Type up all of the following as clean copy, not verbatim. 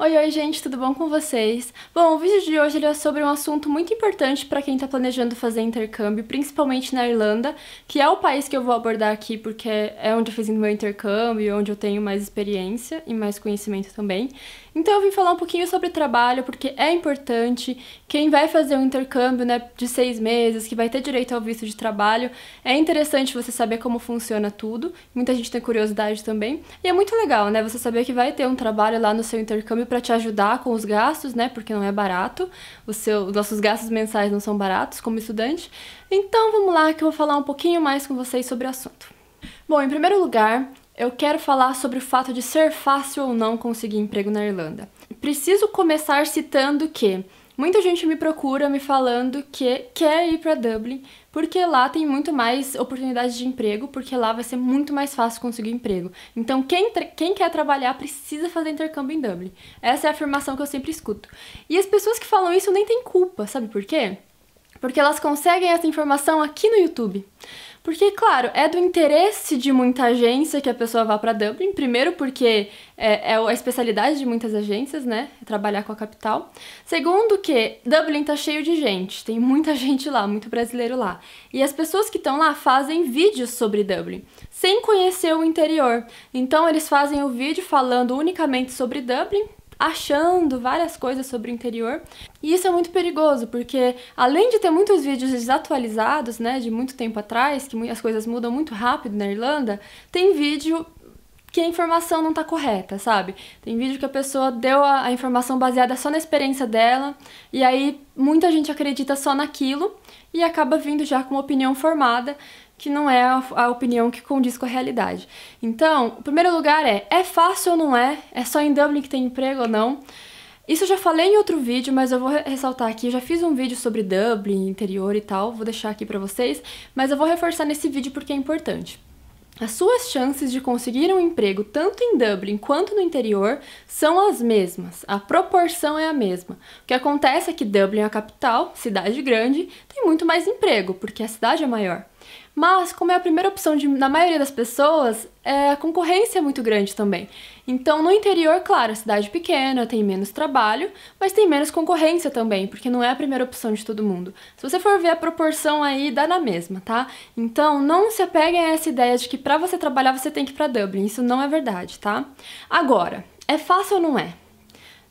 Oi, gente, tudo bom com vocês? Bom, o vídeo de hoje ele é sobre um assunto muito importante para quem está planejando fazer intercâmbio, principalmente na Irlanda, que é o país que eu vou abordar aqui porque é onde eu fiz meu intercâmbio, onde eu tenho mais experiência e mais conhecimento também. Então eu vim falar um pouquinho sobre trabalho, porque é importante. Quem vai fazer um intercâmbio, né, de 6 meses, que vai ter direito ao visto de trabalho, é interessante você saber como funciona tudo. Muita gente tem curiosidade também. E é muito legal, né, você saber que vai ter um trabalho lá no seu intercâmbio para te ajudar com os gastos, né, porque não é barato. Os nossos gastos mensais não são baratos como estudante. Então vamos lá que eu vou falar um pouquinho mais com vocês sobre o assunto. Bom, em primeiro lugar, eu quero falar sobre o fato de ser fácil ou não conseguir emprego na Irlanda. Preciso começar citando que muita gente me procura me falando que quer ir para Dublin porque lá tem muito mais oportunidades de emprego, porque lá vai ser muito mais fácil conseguir emprego. Então quem quer trabalhar precisa fazer intercâmbio em Dublin. Essa é a afirmação que eu sempre escuto. E as pessoas que falam isso nem têm culpa, sabe por quê? Porque elas conseguem essa informação aqui no YouTube. Porque, claro, é do interesse de muita agência que a pessoa vá para Dublin. Primeiro porque é a especialidade de muitas agências, né? Trabalhar com a capital. Segundo que Dublin tá cheio de gente. Tem muita gente lá, muito brasileiro lá. E as pessoas que estão lá fazem vídeos sobre Dublin, sem conhecer o interior. Então eles fazem o vídeo falando unicamente sobre Dublin, achando várias coisas sobre o interior. E isso é muito perigoso, porque além de ter muitos vídeos desatualizados, né, de muito tempo atrás, que as coisas mudam muito rápido na Irlanda, tem vídeo que a informação não tá correta, sabe? Tem vídeo que a pessoa deu a informação baseada só na experiência dela, e aí muita gente acredita só naquilo e acaba vindo já com uma opinião formada, que não é a opinião que condiz com a realidade. Então, o primeiro lugar é fácil ou não é? É só em Dublin que tem emprego ou não? Isso eu já falei em outro vídeo, mas eu vou ressaltar aqui. Eu já fiz um vídeo sobre Dublin, interior e tal, vou deixar aqui pra vocês, mas eu vou reforçar nesse vídeo porque é importante. As suas chances de conseguir um emprego tanto em Dublin quanto no interior são as mesmas, a proporção é a mesma. O que acontece é que Dublin é a capital, cidade grande, tem muito mais emprego, porque a cidade é maior. Mas, como é a primeira opção da maioria das pessoas, a concorrência é muito grande também. Então, no interior, claro, a cidade pequena, tem menos trabalho, mas tem menos concorrência também, porque não é a primeira opção de todo mundo. Se você for ver a proporção aí, dá na mesma, tá? Então, não se apeguem a essa ideia de que pra você trabalhar você tem que ir pra Dublin. Isso não é verdade, tá? Agora, é fácil ou não é?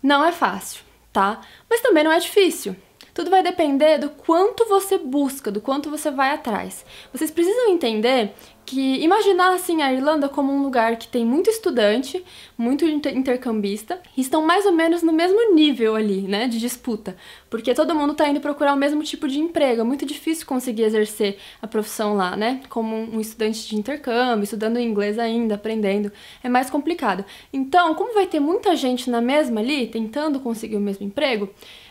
Não é fácil, tá? Mas também não é difícil. Tudo vai depender do quanto você busca, do quanto você vai atrás. Vocês precisam entender que imaginar assim a Irlanda como um lugar que tem muito estudante, muito intercambista, e estão mais ou menos no mesmo nível ali, né, de disputa, porque todo mundo tá indo procurar o mesmo tipo de emprego. É muito difícil conseguir exercer a profissão lá, né, como um estudante de intercâmbio, estudando inglês ainda, aprendendo, é mais complicado. Então, como vai ter muita gente na mesma ali, tentando conseguir o mesmo emprego,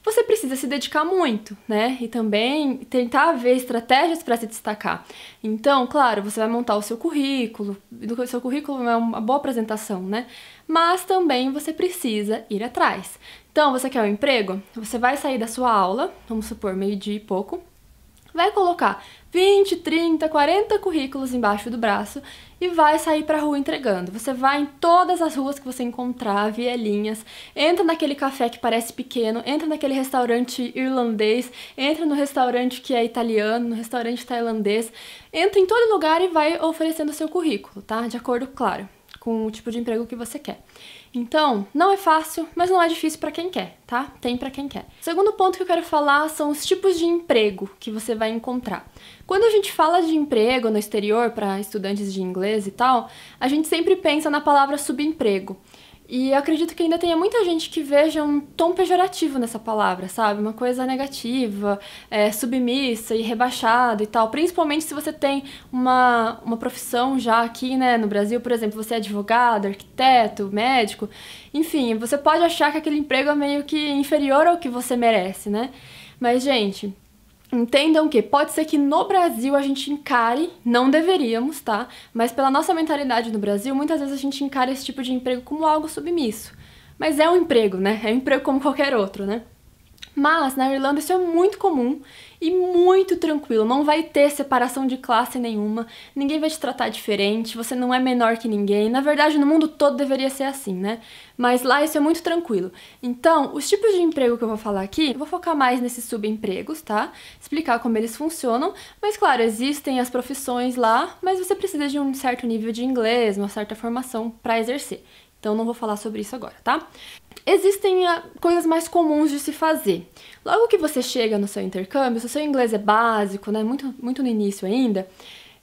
você precisa se dedicar muito, né? E também tentar ver estratégias para se destacar. Então, claro, você vai montar o seu currículo é uma boa apresentação, né? Mas também você precisa ir atrás. Então, você quer um emprego? Você vai sair da sua aula, vamos supor, meio-dia e pouco, vai colocar 20, 30, 40 currículos embaixo do braço e vai sair pra rua entregando. Você vai em todas as ruas que você encontrar, vielinhas, entra naquele café que parece pequeno, entra naquele restaurante irlandês, entra no restaurante que é italiano, no restaurante tailandês, entra em todo lugar e vai oferecendo o seu currículo, tá? De acordo, claro, com o tipo de emprego que você quer. Então, não é fácil, mas não é difícil para quem quer, tá? Tem para quem quer. O segundo ponto que eu quero falar são os tipos de emprego que você vai encontrar. Quando a gente fala de emprego no exterior para estudantes de inglês e tal, a gente sempre pensa na palavra subemprego. E eu acredito que ainda tenha muita gente que veja um tom pejorativo nessa palavra, sabe? Uma coisa negativa, submissa e rebaixada e tal. Principalmente se você tem uma profissão já aqui, né, no Brasil, por exemplo, você é advogado, arquiteto, médico. Enfim, você pode achar que aquele emprego é meio que inferior ao que você merece, né? Mas, gente, entendam que pode ser que no Brasil a gente encare, não deveríamos, tá? Mas pela nossa mentalidade no Brasil, muitas vezes a gente encara esse tipo de emprego como algo submisso. Mas é um emprego, né? É um emprego como qualquer outro, né? Mas na Irlanda isso é muito comum e muito tranquilo, não vai ter separação de classe nenhuma, ninguém vai te tratar diferente, você não é menor que ninguém. Na verdade, no mundo todo deveria ser assim, né? Mas lá isso é muito tranquilo. Então, os tipos de emprego que eu vou falar aqui, eu vou focar mais nesses subempregos, tá? Explicar como eles funcionam, mas claro, existem as profissões lá, mas você precisa de um certo nível de inglês, uma certa formação para exercer. Então, não vou falar sobre isso agora, tá? Existem coisas mais comuns de se fazer. Logo que você chega no seu intercâmbio, se o seu inglês é básico, né, muito no início ainda,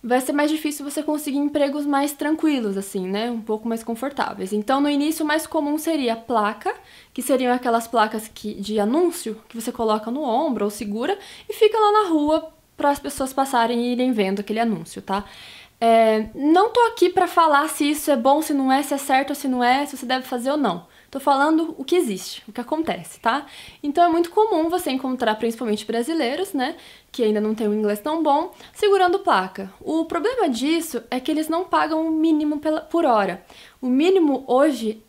vai ser mais difícil você conseguir empregos mais tranquilos, assim, né, um pouco mais confortáveis. Então, no início, o mais comum seria placa, que seriam aquelas placas de anúncio que você coloca no ombro ou segura e fica lá na rua para as pessoas passarem e irem vendo aquele anúncio, tá? Não tô aqui pra falar se isso é bom, se não é, se é certo ou se não é, se você deve fazer ou não. Tô falando o que existe, o que acontece, tá? Então é muito comum você encontrar, principalmente brasileiros, né, que ainda não têm um inglês tão bom, segurando placa. O problema disso é que eles não pagam o mínimo por hora. O mínimo hoje,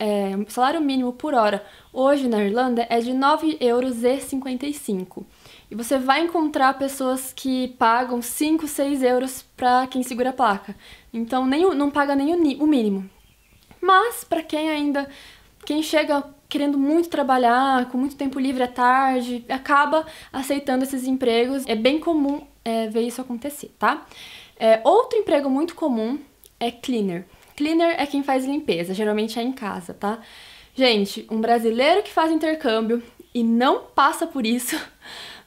o salário mínimo por hora, hoje na Irlanda, é de 9,55 €. E você vai encontrar pessoas que pagam 5, 6 euros para quem segura a placa. Então não paga nem o mínimo. Mas para quem chega querendo muito trabalhar, com muito tempo livre à tarde, acaba aceitando esses empregos. É bem comum ver isso acontecer, tá? Outro emprego muito comum é cleaner. Cleaner é quem faz limpeza, geralmente é em casa, tá? Gente, um brasileiro que faz intercâmbio e não passa por isso,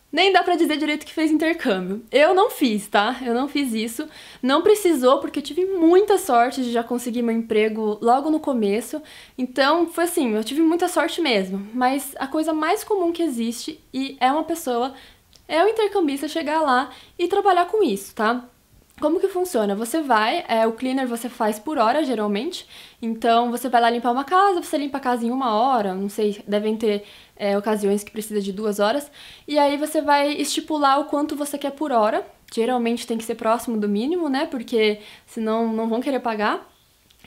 nem dá pra dizer direito que fez intercâmbio. Eu não fiz, tá? Eu não fiz isso. Não precisou, porque eu tive muita sorte de já conseguir meu emprego logo no começo. Então, foi assim, eu tive muita sorte mesmo. Mas a coisa mais comum que existe é o intercambista chegar lá e trabalhar com isso, tá? Como que funciona? Você vai, o cleaner você faz por hora, geralmente. Então, você vai lá limpar uma casa, você limpa a casa em 1 hora, não sei, devem ter ocasiões que precisa de 2 horas. E aí você vai estipular o quanto você quer por hora. Geralmente tem que ser próximo do mínimo, né? Porque senão não vão querer pagar.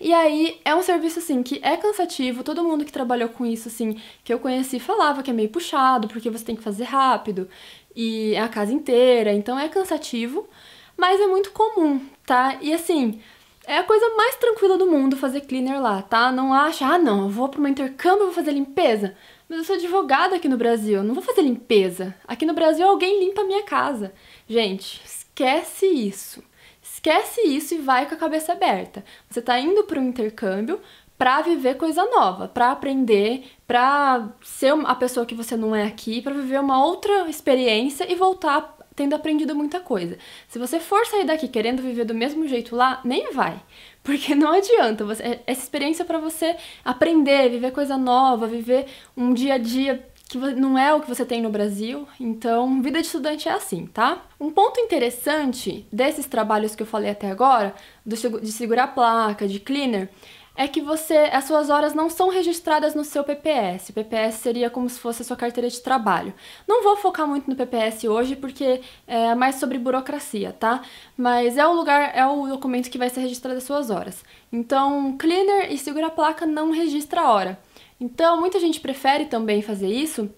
E aí, é um serviço, assim, que é cansativo. Todo mundo que trabalhou com isso, assim, que eu conheci falava que é meio puxado, porque você tem que fazer rápido. E é a casa inteira, então é cansativo. Mas é muito comum, tá? E assim, é a coisa mais tranquila do mundo fazer cleaner lá, tá? Não acha, não, eu vou pro meu intercâmbio, vou fazer limpeza. Mas eu sou advogada aqui no Brasil, não vou fazer limpeza. Aqui no Brasil alguém limpa a minha casa. Gente, esquece isso. Esquece isso e vai com a cabeça aberta. Você tá indo pro intercâmbio pra viver coisa nova, pra aprender, pra ser a pessoa que você não é aqui, pra viver uma outra experiência e voltar tendo aprendido muita coisa. Se você for sair daqui querendo viver do mesmo jeito lá, nem vai. Porque não adianta. Essa experiência é pra você aprender, viver coisa nova, viver um dia a dia que não é o que você tem no Brasil. Então, vida de estudante é assim, tá? Um ponto interessante desses trabalhos que eu falei até agora, de segurar placa, de cleaner, é que as suas horas não são registradas no seu PPS. O PPS seria como se fosse a sua carteira de trabalho. Não vou focar muito no PPS hoje, porque é mais sobre burocracia, tá? Mas é o documento que vai ser registrado as suas horas. Então, cleaner e segura a placa não registra a hora. Então, muita gente prefere também fazer isso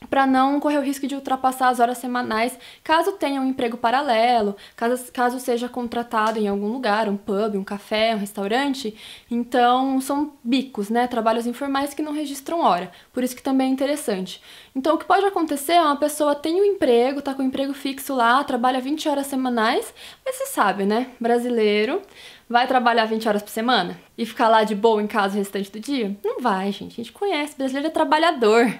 para não correr o risco de ultrapassar as horas semanais, caso tenha um emprego paralelo, caso seja contratado em algum lugar, um pub, um café, um restaurante. Então, são bicos, né? Trabalhos informais que não registram hora. Por isso que também é interessante. Então, o que pode acontecer é uma pessoa tem um emprego, tá com um emprego fixo lá, trabalha 20 horas semanais, mas você sabe, né? Brasileiro vai trabalhar 20 horas por semana e ficar lá de boa em casa o restante do dia? Não vai, gente. A gente conhece, brasileiro é trabalhador.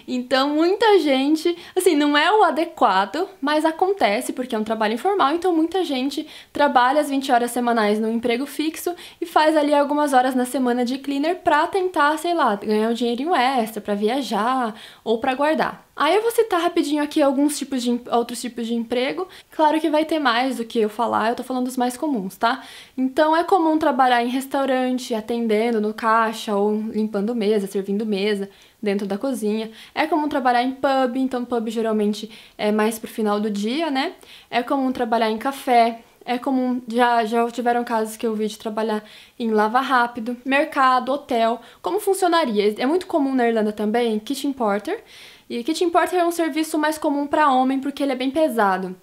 Então, muita gente, assim, não é o adequado, mas acontece porque é um trabalho informal, então muita gente trabalha as 20 horas semanais no emprego fixo e faz ali algumas horas na semana de cleaner pra tentar, sei lá, ganhar um dinheirinho extra, pra viajar ou pra guardar. Aí eu vou citar rapidinho aqui outros tipos de emprego. Claro que vai ter mais do que eu falar, eu tô falando dos mais comuns, tá? Então é comum trabalhar em restaurante, atendendo no caixa ou limpando mesa, servindo mesa dentro da cozinha. É comum trabalhar em pub, então pub geralmente é mais pro final do dia, né? É comum trabalhar em café, É comum, já tiveram casos que eu vi de trabalhar em lava rápido, mercado, hotel. Como funcionaria? É muito comum na Irlanda também, kitchen porter. E kitchen porter é um serviço mais comum para homem porque ele é bem pesado.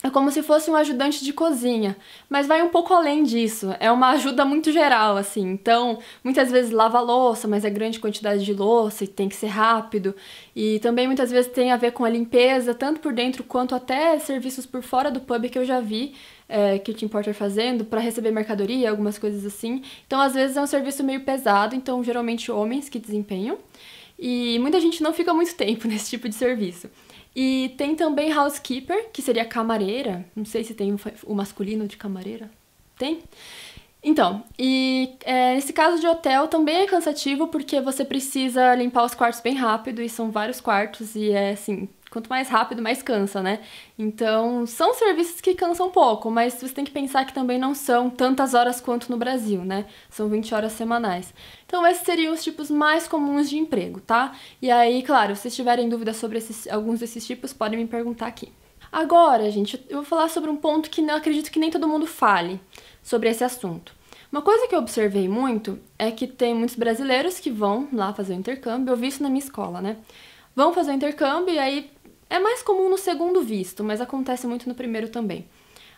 É como se fosse um ajudante de cozinha, mas vai um pouco além disso. É uma ajuda muito geral, assim. Então, muitas vezes lava a louça, mas é grande quantidade de louça e tem que ser rápido. E também muitas vezes tem a ver com a limpeza, tanto por dentro quanto até serviços por fora do pub que eu já vi kitchen porter fazendo para receber mercadoria, algumas coisas assim. Então, às vezes é um serviço meio pesado, então geralmente homens que desempenham. E muita gente não fica muito tempo nesse tipo de serviço. E tem também housekeeper, que seria camareira. Não sei se tem o masculino de camareira. Tem? Então, nesse caso de hotel também é cansativo porque você precisa limpar os quartos bem rápido e são vários quartos e é assim, quanto mais rápido, mais cansa, né? Então, são serviços que cansam um pouco, mas você tem que pensar que também não são tantas horas quanto no Brasil, né? São 20 horas semanais. Então, esses seriam os tipos mais comuns de emprego, tá? E aí, claro, se vocês tiverem dúvidas sobre alguns desses tipos, podem me perguntar aqui. Agora, gente, eu vou falar sobre um ponto que eu acredito que nem todo mundo fale sobre esse assunto. Uma coisa que eu observei muito é que tem muitos brasileiros que vão lá fazer o intercâmbio, eu vi isso na minha escola, né? Vão fazer o intercâmbio e aí é mais comum no segundo visto, mas acontece muito no primeiro também.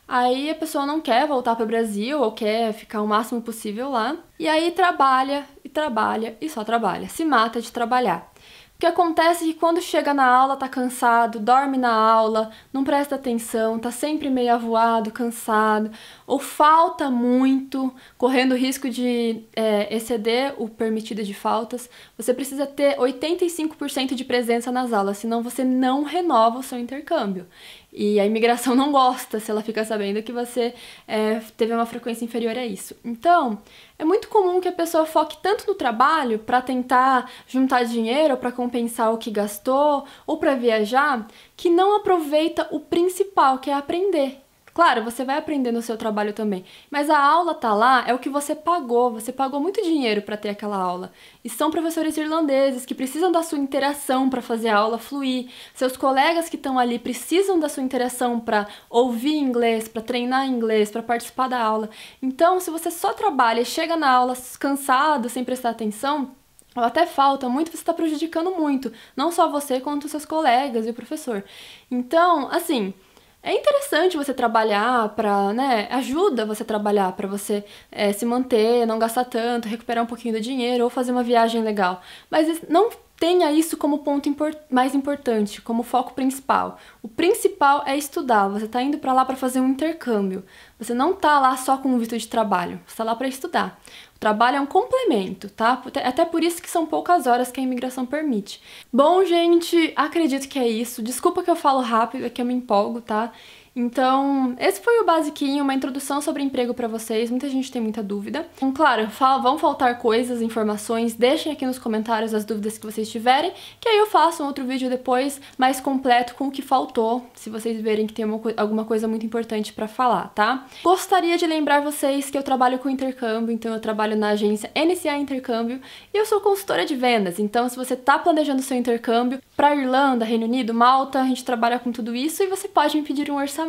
Aí a pessoa não quer voltar para o Brasil ou quer ficar o máximo possível lá, e aí trabalha e trabalha e só trabalha, se mata de trabalhar. O que acontece é que quando chega na aula tá cansado, dorme na aula, não presta atenção, tá sempre meio avoado, cansado, ou falta muito, correndo o risco de exceder o permitido de faltas. Você precisa ter 85% de presença nas aulas, senão você não renova o seu intercâmbio. E a imigração não gosta se ela fica sabendo que você teve uma frequência inferior a isso. Então, é muito comum que a pessoa foque tanto no trabalho para tentar juntar dinheiro para compensar o que gastou ou para viajar, que não aproveita o principal, que é aprender. Claro, você vai aprender no seu trabalho também, mas a aula tá lá, é o que você pagou muito dinheiro para ter aquela aula. E são professores irlandeses que precisam da sua interação para fazer a aula fluir. Seus colegas que estão ali precisam da sua interação para ouvir inglês, para treinar inglês, para participar da aula. Então, se você só trabalha e chega na aula cansado, sem prestar atenção, ou até falta muito, você está prejudicando muito, não só você, quanto os seus colegas e o professor. Então, assim, é interessante você trabalhar para, né, ajuda você a trabalhar para você se manter, não gastar tanto, recuperar um pouquinho do dinheiro ou fazer uma viagem legal. Mas não tenha isso como ponto mais importante, como foco principal. O principal é estudar. Você está indo para lá para fazer um intercâmbio. Você não está lá só com um visto de trabalho. Você está lá para estudar. O trabalho é um complemento, tá? Até por isso que são poucas horas que a imigração permite. Bom, gente, acredito que é isso. Desculpa que eu falo rápido, é que eu me empolgo, tá? Então, esse foi o basiquinho, uma introdução sobre emprego pra vocês. Muita gente tem muita dúvida. Então, claro, vão faltar coisas, informações. Deixem aqui nos comentários as dúvidas que vocês tiverem, que aí eu faço um outro vídeo depois, mais completo, com o que faltou, se vocês verem que tem alguma coisa muito importante pra falar, tá? Gostaria de lembrar vocês que eu trabalho com intercâmbio, então eu trabalho na agência NCA Intercâmbio e eu sou consultora de vendas. Então, se você tá planejando seu intercâmbio pra Irlanda, Reino Unido, Malta, a gente trabalha com tudo isso e você pode me pedir um orçamento.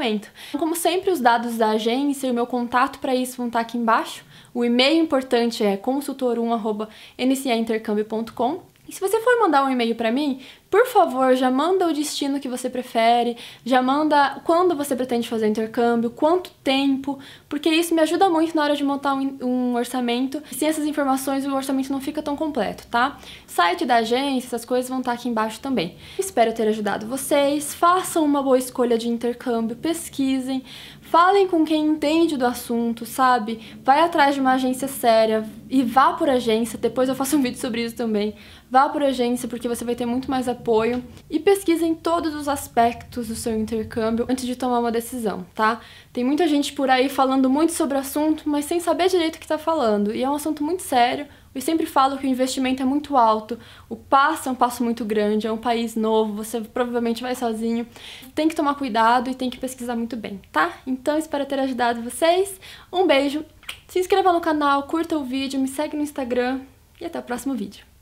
Como sempre, os dados da agência e o meu contato para isso vão estar aqui embaixo. O e-mail importante é consultor1@ncaintercambio.com. E se você for mandar um e-mail para mim, por favor, já manda o destino que você prefere, já manda quando você pretende fazer o intercâmbio, quanto tempo, porque isso me ajuda muito na hora de montar um orçamento. Sem essas informações, o orçamento não fica tão completo, tá? Site da agência, essas coisas vão estar aqui embaixo também. Espero ter ajudado vocês, façam uma boa escolha de intercâmbio, pesquisem, falem com quem entende do assunto, sabe? Vai atrás de uma agência séria e vá por agência, depois eu faço um vídeo sobre isso também. Vá por agência porque você vai ter muito mais apoio e pesquisem todos os aspectos do seu intercâmbio antes de tomar uma decisão, tá? Tem muita gente por aí falando muito sobre o assunto, mas sem saber direito o que tá falando, e é um assunto muito sério. Eu sempre falo que o investimento é muito alto, o passo é um passo muito grande, é um país novo, você provavelmente vai sozinho. Tem que tomar cuidado e tem que pesquisar muito bem, tá? Então, espero ter ajudado vocês. Um beijo, se inscreva no canal, curta o vídeo, me segue no Instagram e até o próximo vídeo.